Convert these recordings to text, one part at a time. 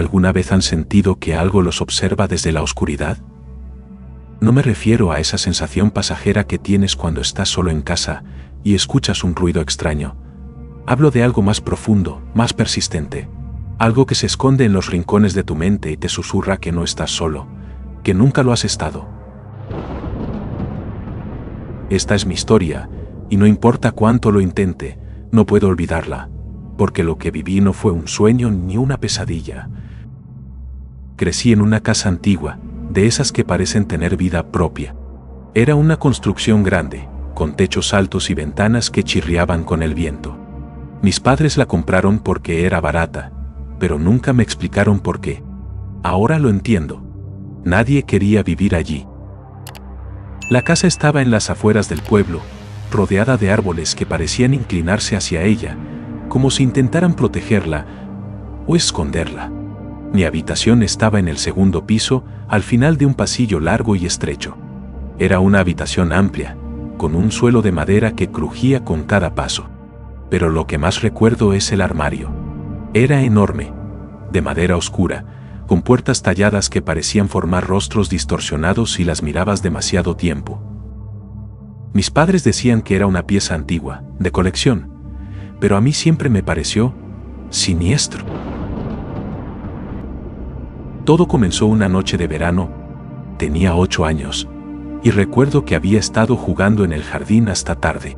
¿Alguna vez han sentido que algo los observa desde la oscuridad? No me refiero a esa sensación pasajera que tienes cuando estás solo en casa y escuchas un ruido extraño. Hablo de algo más profundo, más persistente. Algo que se esconde en los rincones de tu mente y te susurra que no estás solo, que nunca lo has estado. Esta es mi historia, y no importa cuánto lo intente, no puedo olvidarla, porque lo que viví no fue un sueño ni una pesadilla. Crecí en una casa antigua, de esas que parecen tener vida propia. Era una construcción grande, con techos altos y ventanas que chirriaban con el viento. Mis padres la compraron porque era barata, pero nunca me explicaron por qué. Ahora lo entiendo. Nadie quería vivir allí. La casa estaba en las afueras del pueblo, rodeada de árboles que parecían inclinarse hacia ella, como si intentaran protegerla o esconderla. Mi habitación estaba en el segundo piso, al final de un pasillo largo y estrecho. Era una habitación amplia, con un suelo de madera que crujía con cada paso. Pero lo que más recuerdo es el armario. Era enorme, de madera oscura, con puertas talladas que parecían formar rostros distorsionados si las mirabas demasiado tiempo. Mis padres decían que era una pieza antigua, de colección, pero a mí siempre me pareció siniestro. Todo comenzó una noche de verano. Tenía 8 años, y recuerdo que había estado jugando en el jardín hasta tarde.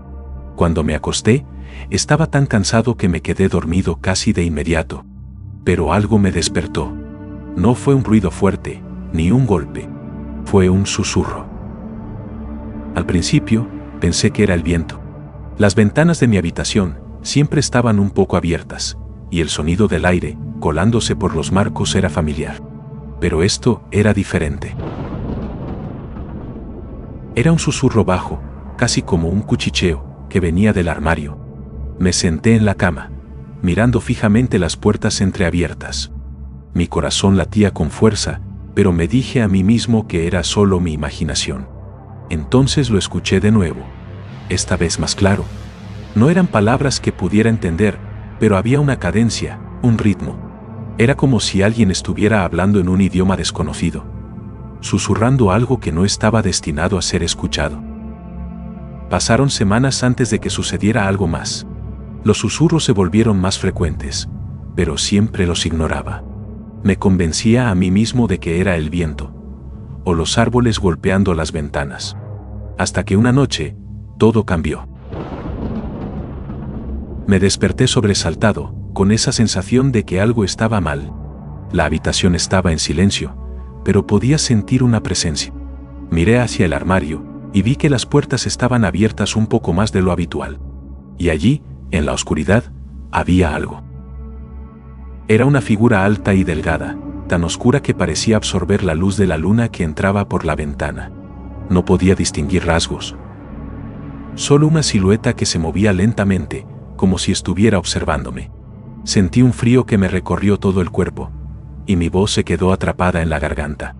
Cuando me acosté, estaba tan cansado que me quedé dormido casi de inmediato. Pero algo me despertó. No fue un ruido fuerte, ni un golpe. Fue un susurro. Al principio, pensé que era el viento. Las ventanas de mi habitación siempre estaban un poco abiertas, y el sonido del aire, colándose por los marcos, era familiar. Pero esto era diferente. Era un susurro bajo, casi como un cuchicheo, que venía del armario. Me senté en la cama, mirando fijamente las puertas entreabiertas. Mi corazón latía con fuerza, pero me dije a mí mismo que era solo mi imaginación. Entonces lo escuché de nuevo, esta vez más claro. No eran palabras que pudiera entender, pero había una cadencia, un ritmo. Era como si alguien estuviera hablando en un idioma desconocido, susurrando algo que no estaba destinado a ser escuchado. Pasaron semanas antes de que sucediera algo más. Los susurros se volvieron más frecuentes, pero siempre los ignoraba. Me convencía a mí mismo de que era el viento, o los árboles golpeando las ventanas. Hasta que una noche, todo cambió. Me desperté sobresaltado, con esa sensación de que algo estaba mal. La habitación estaba en silencio, pero podía sentir una presencia. Miré hacia el armario, y vi que las puertas estaban abiertas un poco más de lo habitual. Y allí, en la oscuridad, había algo. Era una figura alta y delgada, tan oscura que parecía absorber la luz de la luna que entraba por la ventana. No podía distinguir rasgos. Solo una silueta que se movía lentamente, como si estuviera observándome. Sentí un frío que me recorrió todo el cuerpo, y mi voz se quedó atrapada en la garganta.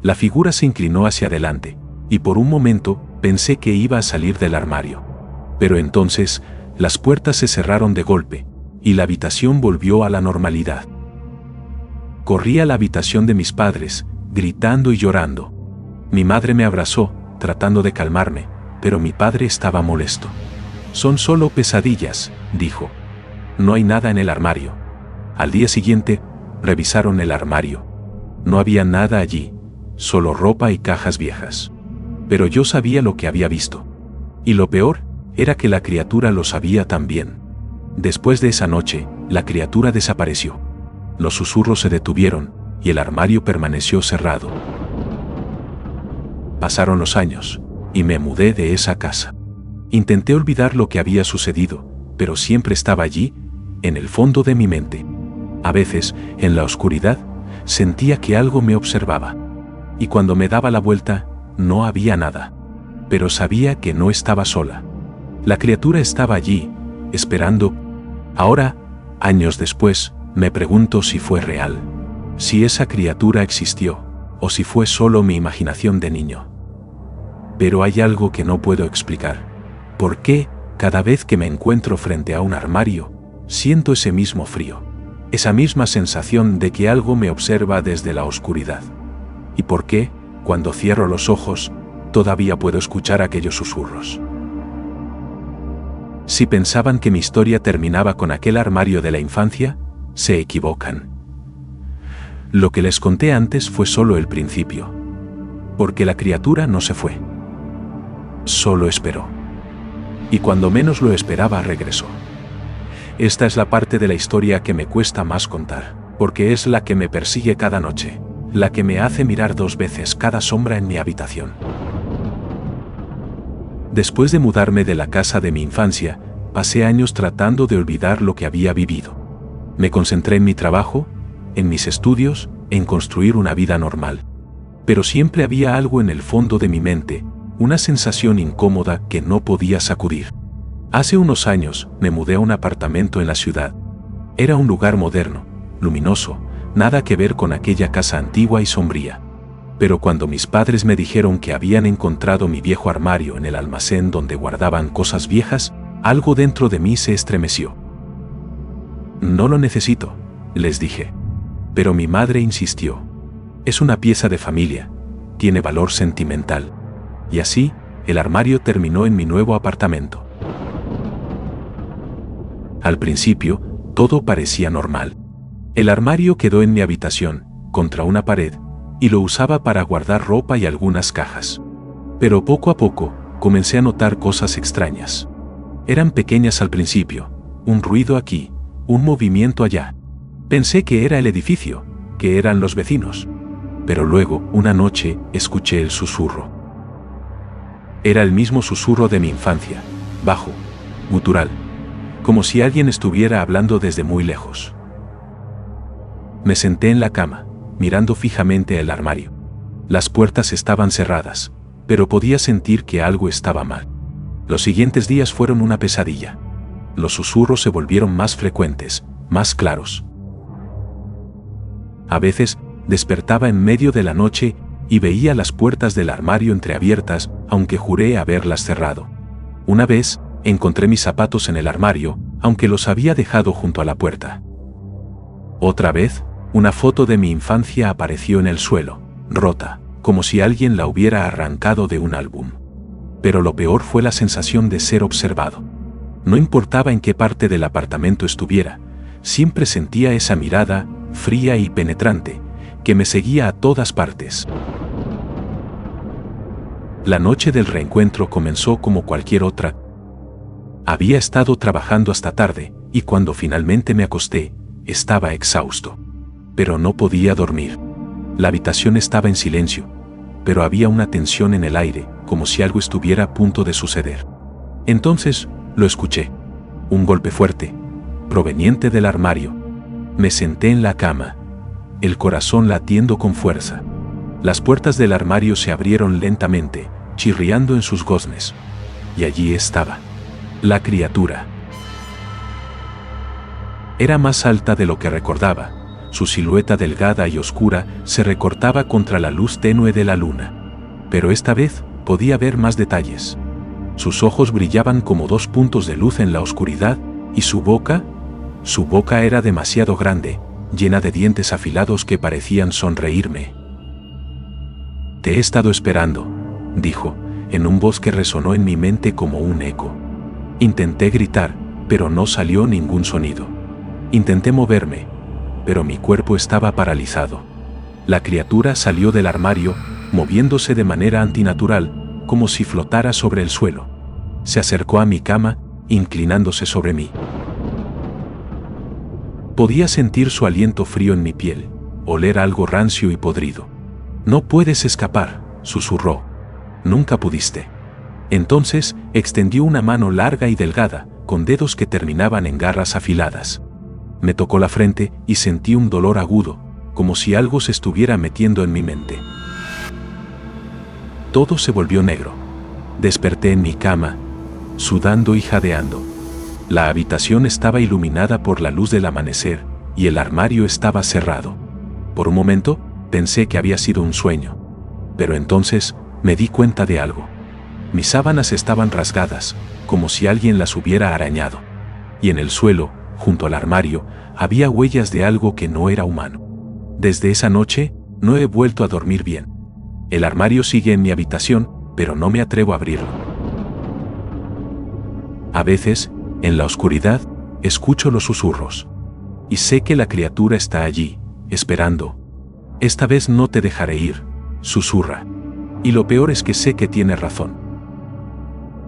La figura se inclinó hacia adelante, y por un momento pensé que iba a salir del armario. Pero entonces, las puertas se cerraron de golpe, y la habitación volvió a la normalidad. Corrí a la habitación de mis padres, gritando y llorando. Mi madre me abrazó, tratando de calmarme, pero mi padre estaba molesto. «Son solo pesadillas», dijo. «No hay nada en el armario». Al día siguiente, revisaron el armario. No había nada allí, solo ropa y cajas viejas. Pero yo sabía lo que había visto. Y lo peor, era que la criatura lo sabía también. Después de esa noche, la criatura desapareció. Los susurros se detuvieron, y el armario permaneció cerrado. Pasaron los años, y me mudé de esa casa. Intenté olvidar lo que había sucedido, pero siempre estaba allí, en el fondo de mi mente. A veces, en la oscuridad, sentía que algo me observaba. Y cuando me daba la vuelta, no había nada. Pero sabía que no estaba sola. La criatura estaba allí, esperando. Ahora, años después, me pregunto si fue real. Si esa criatura existió, o si fue solo mi imaginación de niño. Pero hay algo que no puedo explicar. ¿Por qué, cada vez que me encuentro frente a un armario, siento ese mismo frío? Esa misma sensación de que algo me observa desde la oscuridad. ¿Y por qué, cuando cierro los ojos, todavía puedo escuchar aquellos susurros? Si pensaban que mi historia terminaba con aquel armario de la infancia, se equivocan. Lo que les conté antes fue solo el principio. Porque la criatura no se fue. Solo esperó. Y cuando menos lo esperaba, regresó. Esta es la parte de la historia que me cuesta más contar, porque es la que me persigue cada noche, la que me hace mirar 2 veces cada sombra en mi habitación. Después de mudarme de la casa de mi infancia, pasé años tratando de olvidar lo que había vivido. Me concentré en mi trabajo, en mis estudios, en construir una vida normal. Pero siempre había algo en el fondo de mi mente, una sensación incómoda que no podía sacudir. Hace unos años me mudé a un apartamento en la ciudad. Era un lugar moderno, luminoso, nada que ver con aquella casa antigua y sombría. Pero cuando mis padres me dijeron que habían encontrado mi viejo armario en el almacén donde guardaban cosas viejas, algo dentro de mí se estremeció. No lo necesito, les dije. Pero mi madre insistió. Es una pieza de familia, tiene valor sentimental. Y así, el armario terminó en mi nuevo apartamento. Al principio, todo parecía normal. El armario quedó en mi habitación, contra una pared, y lo usaba para guardar ropa y algunas cajas. Pero poco a poco, comencé a notar cosas extrañas. Eran pequeñas al principio, un ruido aquí, un movimiento allá. Pensé que era el edificio, que eran los vecinos. Pero luego, una noche, escuché el susurro. Era el mismo susurro de mi infancia, bajo, gutural, como si alguien estuviera hablando desde muy lejos. Me senté en la cama, mirando fijamente el armario. Las puertas estaban cerradas, pero podía sentir que algo estaba mal. Los siguientes días fueron una pesadilla. Los susurros se volvieron más frecuentes, más claros. A veces, despertaba en medio de la noche y veía las puertas del armario entreabiertas, aunque juré haberlas cerrado. Una vez, encontré mis zapatos en el armario, aunque los había dejado junto a la puerta. Otra vez, una foto de mi infancia apareció en el suelo, rota, como si alguien la hubiera arrancado de un álbum. Pero lo peor fue la sensación de ser observado. No importaba en qué parte del apartamento estuviera, siempre sentía esa mirada, fría y penetrante, que me seguía a todas partes. La noche del reencuentro comenzó como cualquier otra. Había estado trabajando hasta tarde, y cuando finalmente me acosté, estaba exhausto. Pero no podía dormir. La habitación estaba en silencio, pero había una tensión en el aire, como si algo estuviera a punto de suceder. Entonces, lo escuché. Un golpe fuerte, proveniente del armario. Me senté en la cama, el corazón latiendo con fuerza. Las puertas del armario se abrieron lentamente, chirriando en sus goznes. Y allí estaba. La criatura. Era más alta de lo que recordaba. Su silueta delgada y oscura se recortaba contra la luz tenue de la luna. Pero esta vez podía ver más detalles. Sus ojos brillaban como 2 puntos de luz en la oscuridad, y su boca era demasiado grande, llena de dientes afilados que parecían sonreírme. «Te he estado esperando», dijo, en un voz que resonó en mi mente como un eco. Intenté gritar, pero no salió ningún sonido. Intenté moverme, pero mi cuerpo estaba paralizado. La criatura salió del armario, moviéndose de manera antinatural, como si flotara sobre el suelo. Se acercó a mi cama, inclinándose sobre mí. Podía sentir su aliento frío en mi piel, oler algo rancio y podrido. «No puedes escapar», susurró. «Nunca pudiste». Entonces, extendió una mano larga y delgada, con dedos que terminaban en garras afiladas. Me tocó la frente y sentí un dolor agudo, como si algo se estuviera metiendo en mi mente. Todo se volvió negro. Desperté en mi cama, sudando y jadeando. La habitación estaba iluminada por la luz del amanecer, y el armario estaba cerrado. Por un momento, pensé que había sido un sueño. Pero entonces, me di cuenta de algo. Mis sábanas estaban rasgadas, como si alguien las hubiera arañado. Y en el suelo, junto al armario, había huellas de algo que no era humano. Desde esa noche, no he vuelto a dormir bien. El armario sigue en mi habitación, pero no me atrevo a abrirlo. A veces, en la oscuridad, escucho los susurros. Y sé que la criatura está allí, esperando. Esta vez no te dejaré ir, susurra. Y lo peor es que sé que tiene razón.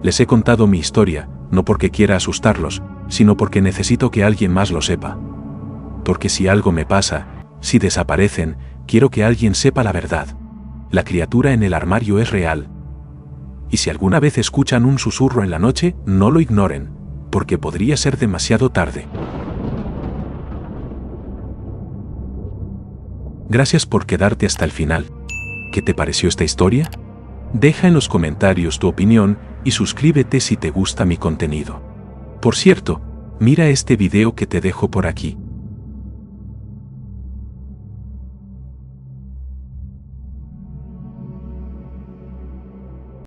Les he contado mi historia, no porque quiera asustarlos, sino porque necesito que alguien más lo sepa. Porque si algo me pasa, si desaparecen, quiero que alguien sepa la verdad. La criatura en el armario es real. Y si alguna vez escuchan un susurro en la noche, no lo ignoren, porque podría ser demasiado tarde. Gracias por quedarte hasta el final. ¿Qué te pareció esta historia? Deja en los comentarios tu opinión y suscríbete si te gusta mi contenido. Por cierto, mira este video que te dejo por aquí.